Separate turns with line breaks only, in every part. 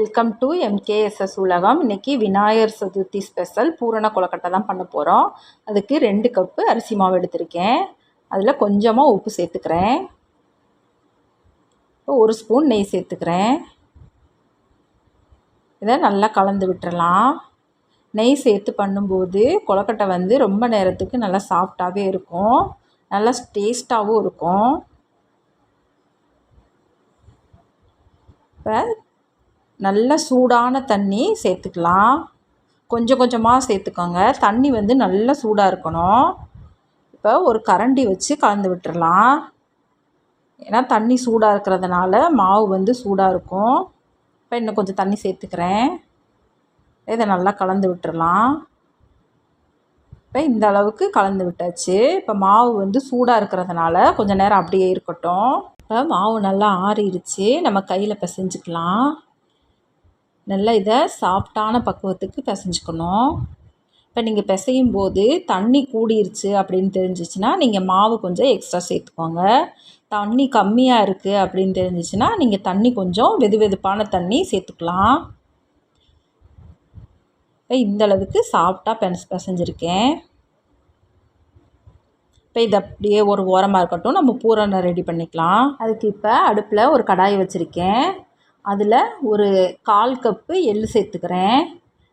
Welcome to MKSS உலகம். இன்றைக்கி Vinayagar Chaturthi special பூரண கொழுக்கட்டை தான் பண்ண போகிறோம். அதுக்கு 2 கப்பு அரிசி மாவு எடுத்திருக்கேன். அதில் கொஞ்சமாக உப்பு சேர்த்துக்கிறேன். 1 ஸ்பூன் நெய் சேர்த்துக்கிறேன். இதை நல்லா கலந்து விட்டுறலாம். நெய் சேர்த்து பண்ணும்போது கொழுக்கட்டை வந்து ரொம்ப நேரத்துக்கு நல்லா சாஃப்டாகவே இருக்கும், நல்லா டேஸ்ட்டாகவும் இருக்கும். இப்போ நல்ல சூடான தண்ணி சேர்த்துக்கலாம். கொஞ்சம் கொஞ்சமாக சேர்த்துக்கோங்க. தண்ணி வந்து நல்லா சூடாக இருக்கணும். இப்போ ஒரு கரண்டி வச்சு கலந்து விட்டுறலாம். ஏன்னா தண்ணி சூடாக இருக்கிறதுனால மாவு வந்து சூடாக இருக்கும். இப்போ இன்னும் கொஞ்சம் தண்ணி சேர்த்துக்கிறேன். இதை நல்லா கலந்து விட்டுறலாம். இப்போ இந்த அளவுக்கு கலந்து விட்டாச்சு. இப்போ மாவு வந்து சூடாக இருக்கிறதுனால கொஞ்சம் நேரம் அப்படியே இருக்கட்டும். இப்போ மாவு நல்லா ஆறிடுச்சு. நம்ம கையில் பிசைஞ்சிக்கலாம். நல்லா இதை சாஃப்டான பக்குவத்துக்கு பிசைஞ்சிக்கணும். இப்போ நீங்கள் பிசையும் போது தண்ணி கூடிருச்சு அப்படின்னு தெரிஞ்சிச்சுன்னா நீங்கள் மாவு கொஞ்சம் எக்ஸ்ட்ரா சேர்த்துக்கோங்க. தண்ணி கம்மியாக இருக்குது அப்படின்னு தெரிஞ்சிச்சுன்னா நீங்கள் தண்ணி கொஞ்சம் வெதுவெதுப்பான தண்ணி சேர்த்துக்கலாம். இப்போ இந்தளவுக்கு சாஃப்டாக பிசைஞ்சிருக்கேன். இப்போ இது அப்படியே ஒரு ஓரமாக இருக்கட்டும். நம்ம பூரணம் ரெடி பண்ணிக்கலாம். அதுக்கு இப்போ அடுப்பில் ஒரு கடாயை வச்சுருக்கேன். அதில் ஒரு 1/4 கப்பு எள்ளு சேர்த்துக்கிறேன்.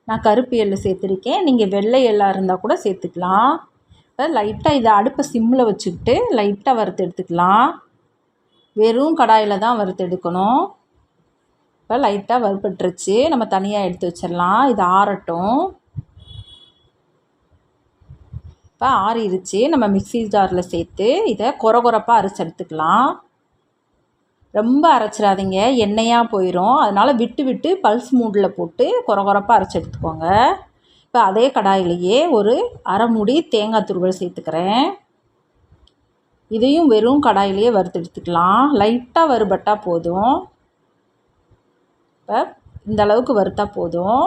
நான் கருப்பு எள்ளு சேர்த்துருக்கேன். நீங்கள் வெள்ளை எள்ளாக இருந்தால் கூட சேர்த்துக்கலாம். இப்போ லைட்டாக இதை அடுப்பை சிம்மில் வச்சுக்கிட்டு லைட்டாக வறுத்து எடுத்துக்கலாம். வெறும் கடாயில் தான் வறுத்து எடுக்கணும். இப்போ லைட்டாக வறுபட்டுருச்சு. நம்ம தனியாக எடுத்து வச்சிடலாம். இது ஆறட்டும். இப்போ ஆறிடுச்சு. நம்ம மிக்ஸி ஜாரில் சேர்த்து இதை கொரகொரப்பாக அரைச்சி எடுத்துக்கலாம். ரொம்ப அரைச்சிடாதீங்க, எண்ணெயாக போயிடும். அதனால் விட்டு விட்டு பல்ஸ் மூடில் போட்டு கொரகொரப்பாக அரைச்சி எடுத்துக்கோங்க. இப்போ அதே கடாயிலேயே ஒரு அரை மூடி தேங்காய் துருவல் சேர்த்துக்கிறேன். இதையும் வெறும் கடாயிலேயே வறுத்து எடுத்துக்கலாம். லைட்டாக வறுபட்டால் போதும். இப்போ இந்த அளவுக்கு வறுத்தா போதும்.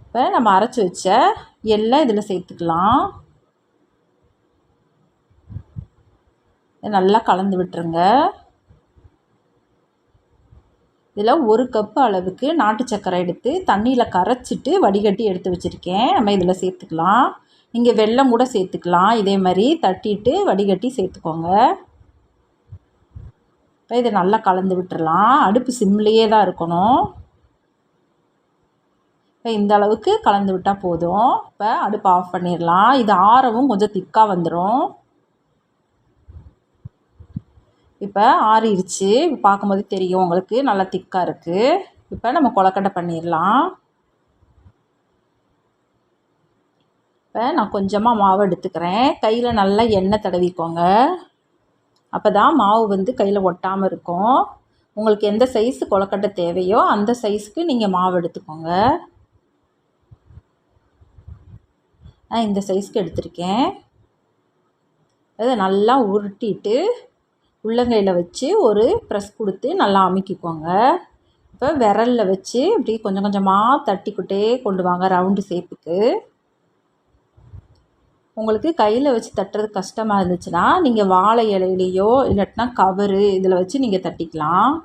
இப்போ நம்ம அரைச்சி வச்ச எல்லாம் இதில் சேர்த்துக்கலாம். நல்லா கலந்து விட்டுருங்க. இதில் 1 கப்பு அளவுக்கு நாட்டு சர்க்கரை எடுத்து தண்ணியில் கரைச்சிட்டு வடிகட்டி எடுத்து வச்சுருக்கேன். நம்ம இதில் சேர்த்துக்கலாம். நீங்கள் வெல்லம் கூட சேர்த்துக்கலாம். இதே மாதிரி தட்டிட்டு வடிகட்டி சேர்த்துக்கோங்க. இப்போ இதை நல்லா கலந்து விட்டுறலாம். அடுப்பு சிம்லேயே தான் இருக்கணும். இப்போ இந்த அளவுக்கு கலந்து விட்டால் போதும். இப்போ அடுப்பு ஆஃப் பண்ணிடலாம். இது ஆறவும் கொஞ்சம் திக்காக வந்துடும். இப்போ ஆறிடுச்சு. இப்போ பார்க்கும்போது தெரியும் உங்களுக்கு நல்லா திக்காக இருக்குது. இப்போ நம்ம கொழுக்கட்டை பண்ணிடலாம். இப்போ நான் கொஞ்சமாக மாவு எடுத்துக்கிறேன். கையில் நல்லா எண்ணெய் தடவிக்கோங்க. அப்போ தான் மாவு வந்து கையில் ஒட்டாமல் இருக்கும். உங்களுக்கு எந்த சைஸு கொழுக்கட்டை தேவையோ அந்த சைஸுக்கு நீங்கள் மாவு எடுத்துக்கோங்க. நான் இந்த சைஸ்க்கு எடுத்திருக்கேன். அதை நல்லா உருட்டிட்டு உள்ளங்கையில் வச்சு ஒரு ப்ரெஸ் கொடுத்து நல்லா அமுக்கிக்கோங்க. இப்போ விரலில் வச்சு இப்படி கொஞ்சம் கொஞ்சமாக தட்டிக்கிட்டே கொண்டு வாங்க ரவுண்டு ஷேப்புக்கு. உங்களுக்கு கையில் வச்சு தட்டுறது கஷ்டமாக இருந்துச்சுன்னா நீங்கள் வாழை இலையிலையோ இல்லாட்டினா கவரு இதில் வச்சு நீங்கள் தட்டிக்கலாம்.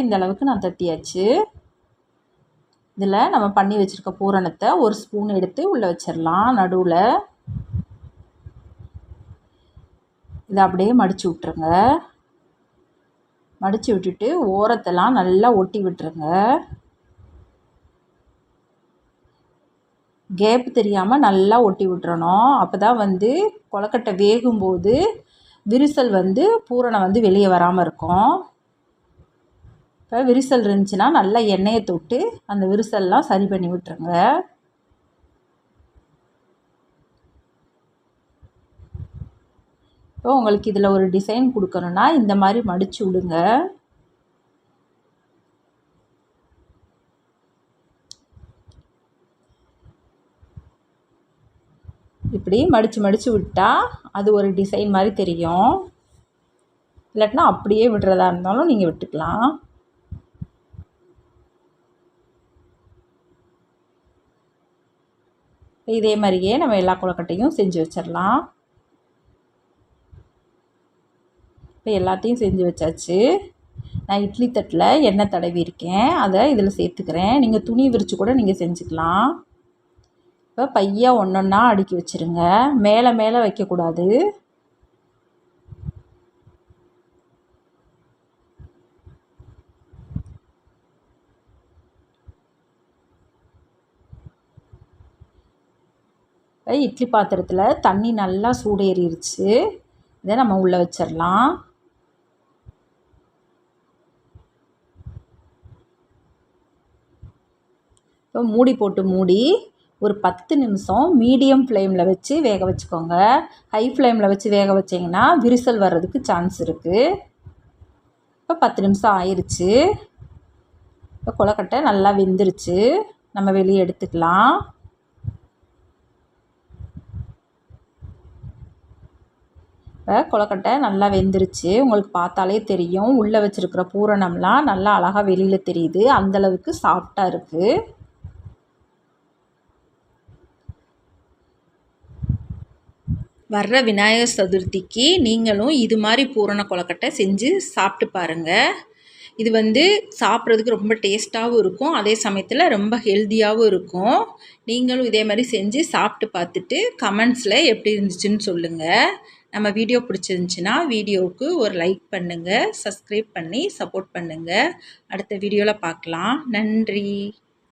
இந்த அளவுக்கு நான் தட்டியாச்சு. இதில் நம்ம பண்ணி வச்சுருக்க பூரணத்தை 1 ஸ்பூன் எடுத்து உள்ளே வச்சிடலாம். நடுவில் இதை அப்படியே மடித்து விட்டுருங்க. மடித்து விட்டுட்டு ஓரத்தெல்லாம் நல்லா ஒட்டி விட்டுருங்க. கேப் தெரியாமல் நல்லா ஒட்டி விட்டுறணும். அப்போ தான் வந்து கொழுக்கட்டை வேகும்போது விரிசல் வந்து பூரணம் வந்து வெளியே வராமல் இருக்கும். இப்போ விரிசல் இருந்துச்சுன்னா நல்லா எண்ணெயை தொட்டு அந்த விரிசல்லாம் சரி பண்ணி விட்டுருங்க. இப்போ உங்களுக்கு இதில் ஒரு டிசைன் கொடுக்கணுன்னா இந்த மாதிரி மடித்து விடுங்க. இப்படி மடித்து மடித்து விட்டால் அது ஒரு டிசைன் மாதிரி தெரியும். இல்லாட்டினா அப்படியே விடுறதா இருந்தாலும் நீங்கள் விட்டுக்கலாம். இதே மாதிரியே நம்ம எல்லா கொழுக்கட்டையும் செஞ்சு வச்சிடலாம். இப்போ எல்லாத்தையும் செஞ்சு வச்சாச்சு. நான் இட்லி தட்டில் எண்ணெய் தடவி இருக்கேன், அதை இதில் சேர்த்துக்கிறேன். நீங்கள் துணி விரித்து கூட நீங்கள் செஞ்சுக்கலாம். இப்போ பையா ஒன்றொன்னா அடுக்கி வச்சுருங்க, மேலே மேலே வைக்கக்கூடாது. இட்லி பாத்திரத்தில் தண்ணி நல்லா சூடேறிடுச்சு. இதை நம்ம உள்ளே வச்சிடலாம். இப்போ மூடி போட்டு மூடி ஒரு 10 நிமிஷம் மீடியம் ஃப்ளேமில் வச்சு வேக வச்சுக்கோங்க. ஹை ஃப்ளேமில் வச்சு வேக வச்சிங்கன்னா விரிசல் வர்றதுக்கு சான்ஸ் இருக்குது. இப்போ 10 நிமிஷம் ஆயிடுச்சு. இப்போ கொழுக்கட்டை நல்லா வெந்துருச்சு, நம்ம வெளியே எடுத்துக்கலாம். இப்போ கொழுக்கட்டை நல்லா வெந்துருச்சு, உங்களுக்கு பார்த்தாலே தெரியும். உள்ளே வச்சுருக்கிற பூரணம்லாம் நல்லா அழகாக வெளியில் தெரியுது, அந்தளவுக்கு சாஃப்டாக இருக்குது. வர்ற விநாயகர் சதுர்த்திக்கு நீங்களும் இது மாதிரி பூரண கொழுக்கட்டை செஞ்சு சாப்பிட்டு பாருங்கள். இது சாப்பிட்றதுக்கு ரொம்ப டேஸ்ட்டாகவும் இருக்கும், அதே சமயத்தில் ரொம்ப ஹெல்த்தியாகவும் இருக்கும். நீங்களும் இதே மாதிரி செஞ்சு சாப்பிட்டு பார்த்துட்டு கமெண்ட்ஸில் எப்படி இருந்துச்சுன்னு சொல்லுங்கள். நம்ம வீடியோ பிடிச்சிருந்துச்சின்னா வீடியோவுக்கு ஒரு லைக் பண்ணுங்கள், சப்ஸ்கிரைப் பண்ணி சப்போர்ட் பண்ணுங்கள். அடுத்த வீடியோவில் பார்க்கலாம். நன்றி.